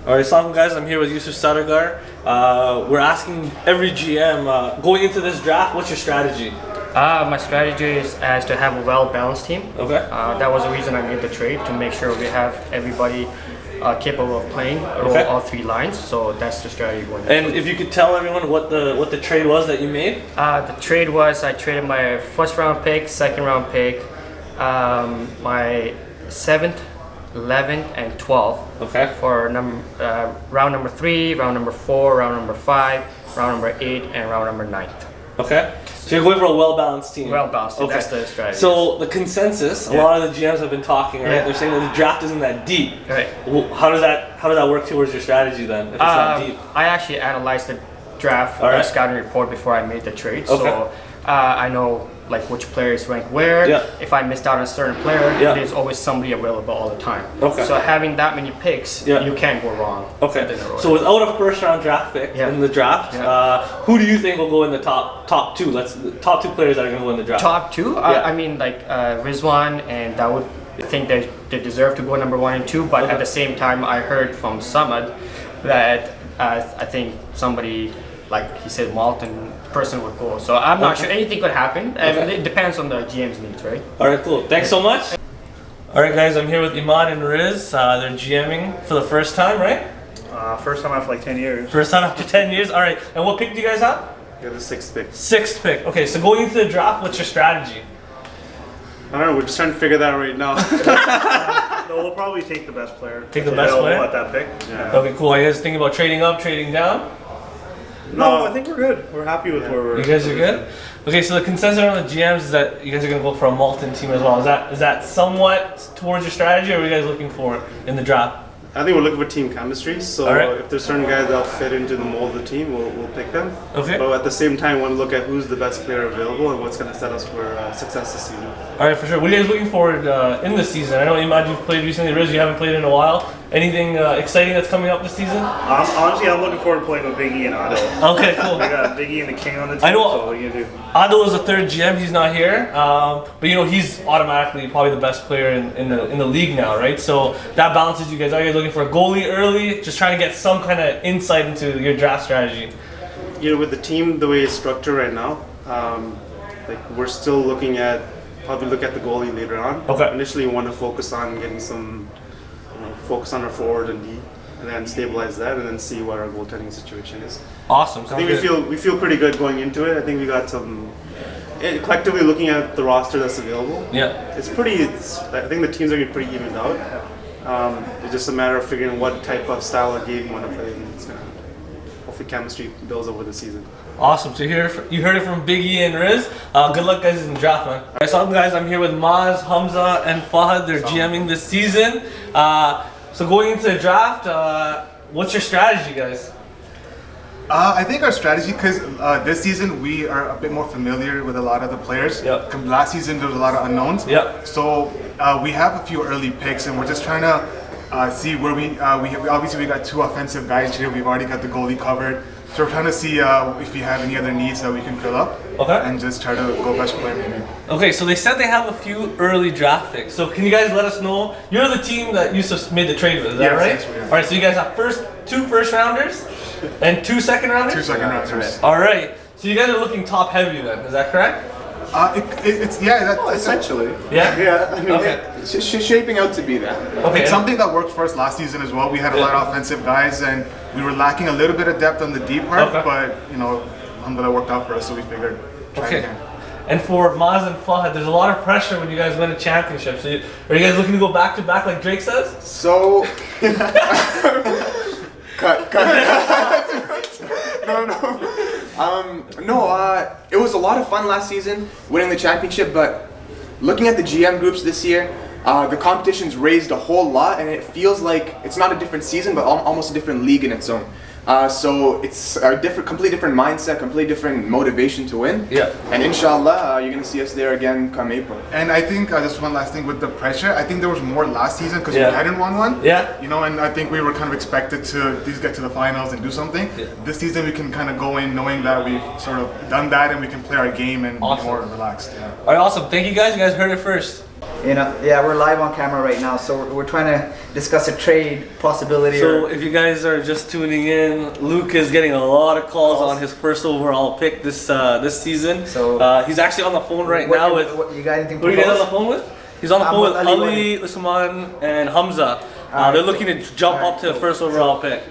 Alright, Assalamu guys, I'm here with Yusuf Sadagar. We're asking every GM, going into this draft, what's your strategy? My strategy is to have a well-balanced team. Okay. That was the reason I made the trade, to make sure we have everybody capable of playing all three lines. So that's the strategy going. And if you could tell everyone what the trade was that you made? The trade was I traded my first round pick, second round pick, my 7th, 11th, and 12th. Okay. For round number 3, round number 4, round number 5, round number 8, and round number 9. Okay. So you're going for a well-balanced team. Well-balanced. Okay. That's the strategy. So the consensus, a lot of the GMs have been talking, right? Yeah. They're saying that the draft isn't that deep. Right. Well, how does that work towards your strategy then? If it's not deep. I actually analyzed the draft scouting report before I made the trade, Okay. so I know like which players rank where. Yeah. If I missed out on a certain player, there's always somebody available all the time. Okay. So having that many picks, you can't go wrong. Okay. So without a first-round draft pick in the draft, who do you think will go in the top two? The top two players that are going to go in the draft. Top two? I mean, like Rizwan and Dawood. I think they deserve to go number 1 and 2, but at the same time, I heard from Samad that I think somebody, like he said, Malton person would go. So I'm not sure. Anything could happen. It depends on the GM's needs, right? Alright, cool. Thanks so much. Alright guys, I'm here with Iman and Riz. They're GMing for the first time, right? First time after like 10 years. First time after 10 years. Alright, and what pick do you guys have? Got the 6th pick. 6th pick. Okay, so going into the draft, what's your strategy? I don't know, we're just trying to figure that out right now. No, we'll probably take the best player. Take the best player? At that pick. Yeah. Okay, cool. Are you guys thinking about trading up, trading down? No, I think we're good. We're happy with where we're at. You guys are good? Okay, so the consensus on the GMs is that you guys are going to go for a Malton team as well. Is that somewhat towards your strategy, or are you guys looking for in the draft? I think we're looking for team chemistry, so if there's certain guys that'll fit into the mold of the team, we'll pick them. Okay. But at the same time, we want to look at who's the best player available and what's going to set us for success this season. Alright, for sure. What are you guys looking forward in this season? I know Imad, you've played recently. Riz, you haven't played in a while. Anything exciting that's coming up this season? Honestly, I'm looking forward to playing with Big E and Ado. Okay, cool. We got Big E and the King on the team, I know, so what are you going to do? Ado is the 3rd GM, he's not here. But you know, he's automatically probably the best player in the league now, right? So that balances you guys. Are you guys looking for a goalie early? Just trying to get some kind of insight into your draft strategy. You know, with the team the way it's structured right now, like we're still looking at probably look at the goalie later on. Okay. Initially, we want to focus on getting some, focus on our forward and D, and then stabilize that, and then see what our goaltending situation is. Awesome. I think we feel pretty good going into it. I think we got some. Collectively looking at the roster that's available, I think the teams are getting pretty evened out. It's just a matter of figuring what type of style of game you want to play, and it's gonna hopefully chemistry builds over the season. Awesome. So you heard it from Big E and Riz. Good luck guys in the draft, man. Alright, so guys, I'm here with Maz, Hamza, and Fahad. They're GMing this season. So going into the draft, what's your strategy, guys? I think our strategy, because this season we are a bit more familiar with a lot of the players. Yep. Last season there was a lot of unknowns. Yep. So we have a few early picks, and we're just trying to see where we obviously we got 2 offensive guys here. We've already got the goalie covered. So we're trying to see if we have any other needs that we can fill up. Okay. And just try to go best player maybe. Okay, so they said they have a few early draft picks. So can you guys let us know? You're the team that Yusuf made the trade with, is that right? Yes, we are. Alright, so you guys have 2 first rounders and 2 second rounders? 2 second rounders. Alright, so you guys are looking top heavy then, is that correct? Essentially. Yeah? Yeah, I mean, Okay. it's shaping out to be that. Okay. It's something that worked for us last season as well. We had a lot of offensive guys, and we were lacking a little bit of depth on the deep part, but alhamdulillah worked out for us, so we figured try again. And for Maz and Fahad, there's a lot of pressure when you guys win a championship. So are you guys looking to go back to back like Drake says? So, cut. No, it was a lot of fun last season winning the championship, but looking at the GM groups this year, the competition's raised a whole lot, and it feels like it's not a different season, but almost a different league in its own. So it's a completely different mindset, completely different motivation to win. Yeah. And inshallah, you're gonna see us there again come April. And I think just one last thing with the pressure. I think there was more last season because we hadn't won one. Yeah. And I think we were kind of expected to at least get to the finals and do something. Yeah. This season we can kind of go in knowing that we've sort of done that and we can play our game and be more relaxed. Yeah. Alright, awesome. Thank you guys. You guys heard it first. You know, yeah, we're live on camera right now, so we're trying to discuss a trade possibility. So if you guys are just tuning in, Luke is getting a lot of calls on his first overall pick this season. So he's actually on the phone right now with. You got anything? Who are you guys on the phone with? He's on the phone with Ali, Usman, and Hamza. They're looking to jump up to the first overall pick.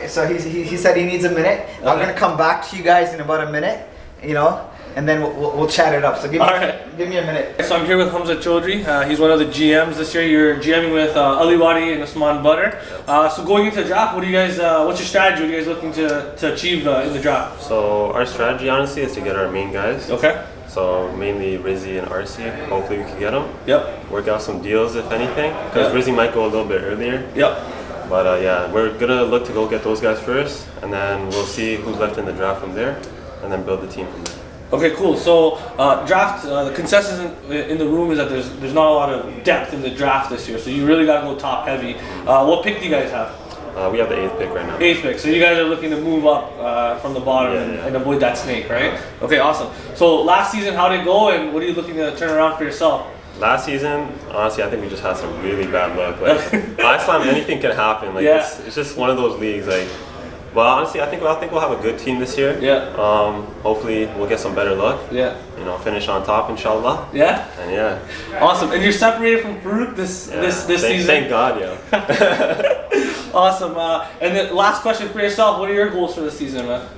So he said he needs a minute. Okay. I'm gonna come back to you guys in about a minute. You know. And then we'll chat it up. So give me a minute. So I'm here with Hamza Chaudhry. He's one of the GMs this year. You're GMing with Ali Wadi and Usman Butter. So going into the draft, what do you guys? What's your strategy? What are you guys looking to achieve in the draft? So our strategy, honestly, is to get our main guys. Okay. So mainly Rizzy and RC. Hopefully we can get them. Yep. Work out some deals if anything, because Rizzy might go a little bit earlier. Yep. But yeah, we're gonna look to go get those guys first, and then we'll see who's left in the draft from there, and then build the team from there. Okay, cool. So draft, the consensus in the room is that there's not a lot of depth in the draft this year. So you really got to go top heavy. What pick do you guys have? We have the 8th pick right now. 8th pick. So you guys are looking to move up from the bottom and avoid that snake, right? Okay, awesome. So last season, how did it go, and what are you looking to turn around for yourself? Last season, honestly, I think we just had some really bad luck. Like Islam, anything can happen. Like it's just one of those leagues. Like. Well, honestly, I think we'll have a good team this year. Yeah. Hopefully, we'll get some better luck. Yeah. You know, finish on top, inshallah. Yeah. And yeah. Awesome. And you're separated from Farouk this season. Thank God, yeah. Awesome. And the last question for yourself: what are your goals for the season, man?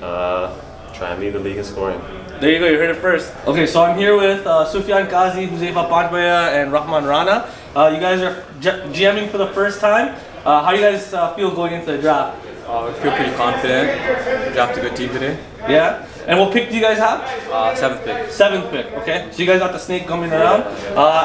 Try and lead the league in scoring. There you go. You heard it first. Okay, so I'm here with Sufyan Qazi, Huzaifa Panchmaya, and Rahman Rana. You guys are GMing for the first time. How do you guys feel going into the draft? I feel pretty confident. Draft a good team today. Yeah? And what pick do you guys have? 7th pick. 7th pick, okay. So you guys got the snake coming around.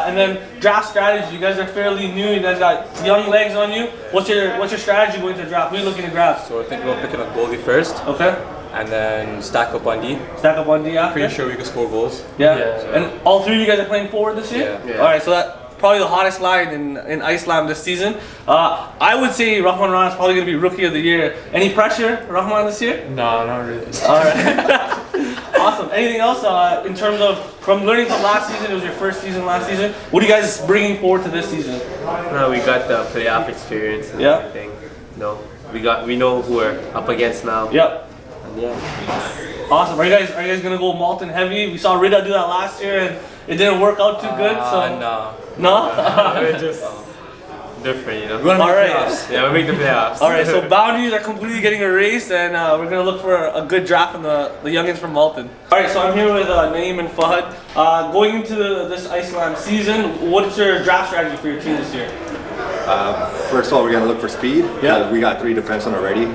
And then draft strategy. You guys are fairly new. You guys got young legs on you. What's your strategy going to the draft? What are you looking to grab? So we're thinking about picking up goalie first. Okay. And then stack up on D. Stack up on D after? Pretty sure we can score goals. Yeah. And all three of you guys are playing forward this year? Yeah. Alright, so that probably the hottest line in Islam this season. I would say Rahman Rana is probably going to be Rookie of the Year. Any pressure, Rahman, this year? No, not really. Alright. Awesome. Anything else in terms of, from learning from last season, it was your first season last season, what are you guys bringing forward to this season? No, we got the playoff experience and everything. No, we know who we're up against now. Yep. And yeah. Awesome. Are you guys gonna go Malton heavy? We saw Rida do that last year and it didn't work out too good. So no. We're just different, you know. All right. Yeah, we make the playoffs. All right. So boundaries are completely getting erased, and we're gonna look for a good draft from the youngins from Malton. All right. So I'm here with Naeem and Fahad. Going into this Islam season, what's your draft strategy for your team this year? First of all, we're going to look for speed. Yeah. We got 3 defensemen already.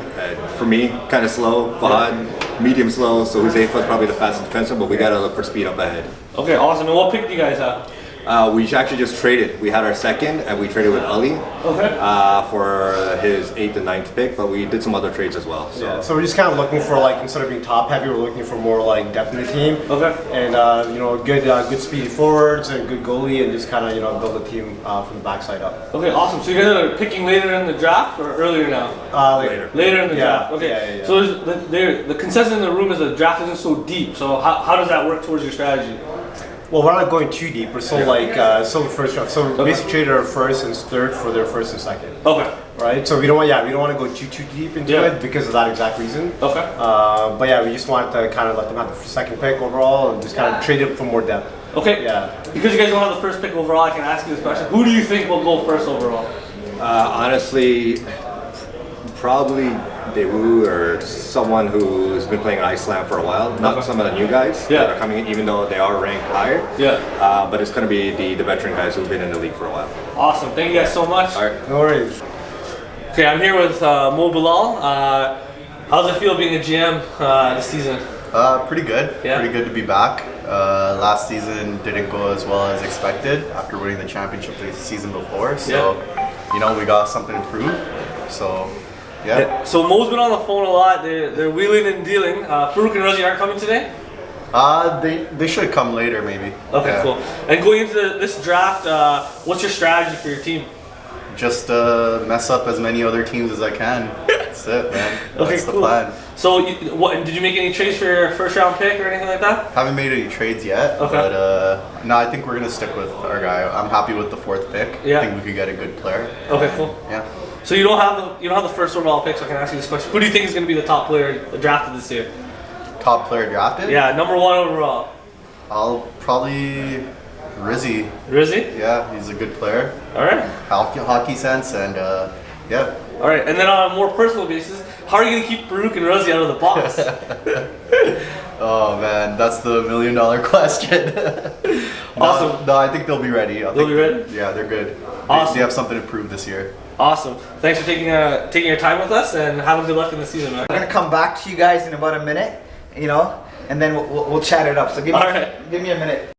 For me, kind of slow. Fahad, medium slow. So Huzaifa is probably the fastest defenseman, but we got to look for speed up ahead. Okay, awesome. And what pick do you guys have? We actually just traded. We had our second, and we traded with Ali for his 8th and 9th pick, but we did some other trades as well. So. Yeah, so we're just kind of looking for, like, instead of being top heavy, we're looking for more like depth in the team. Okay. And you know, good speedy forwards and good goalie, and just kind of build the team from the backside up. Okay, awesome. So you guys are picking later in the draft or earlier now? Later. Later in the draft. Okay. Yeah. So the consensus in the room is that the draft isn't so deep. So how does that work towards your strategy? Well, we're not going too deep. We're still still the first round. So we basically traded our first and third for their first and second. Okay. Right. So we don't want to go too deep into it because of that exact reason. Okay. But yeah, we just wanted to kind of let them have the second pick overall and just kind of trade it for more depth. Okay. Yeah. Because you guys don't have the first pick overall, I can ask you this question: who do you think will go first overall? Honestly, probably Daewoo or someone who's been playing Islam for a while. Not some of the new guys that are coming in, even though they are ranked higher. Yeah. But it's going to be the veteran guys who've been in the league for a while. Awesome. Thank you guys so much. All right. No worries. Okay, I'm here with Mo Bilal. How's it feel being a GM this season? Pretty good. Yeah. Pretty good to be back. Last season didn't go as well as expected after winning the championship the season before. So, we got something to prove. So, yeah. So Mo's been on the phone a lot. They're wheeling and dealing. Farouk and Rosie aren't coming today? They should come later, maybe. Okay, cool. And going into this draft, what's your strategy for your team? Just mess up as many other teams as I can. That's it, man. Okay, That's the cool. plan. So, what did you make any trades for your first round pick or anything like that? Haven't made any trades yet, Okay. but no, I think we're gonna stick with our guy. I'm happy with the 4th pick. Yeah. I think we could get a good player. Okay, cool. Yeah. So you don't have the first overall pick, so I can ask you this question: who do you think is going to be the top player drafted this year? Top player drafted? Yeah, number 1 overall. I'll probably Rizzy. Rizzy? Yeah, he's a good player. All right. Hockey sense and yeah. All right, and then on a more personal basis, how are you going to keep Farouk and Rizzy out of the box? Oh man, that's the $1 million question. Awesome. No, I think they'll be ready. They'll be ready? Yeah, they're good. Awesome. They have something to prove this year. Awesome. Thanks for taking your time with us, and have a good luck in the season, man. I'm gonna come back to you guys in about a minute, and then we'll chat it up. So give me a minute.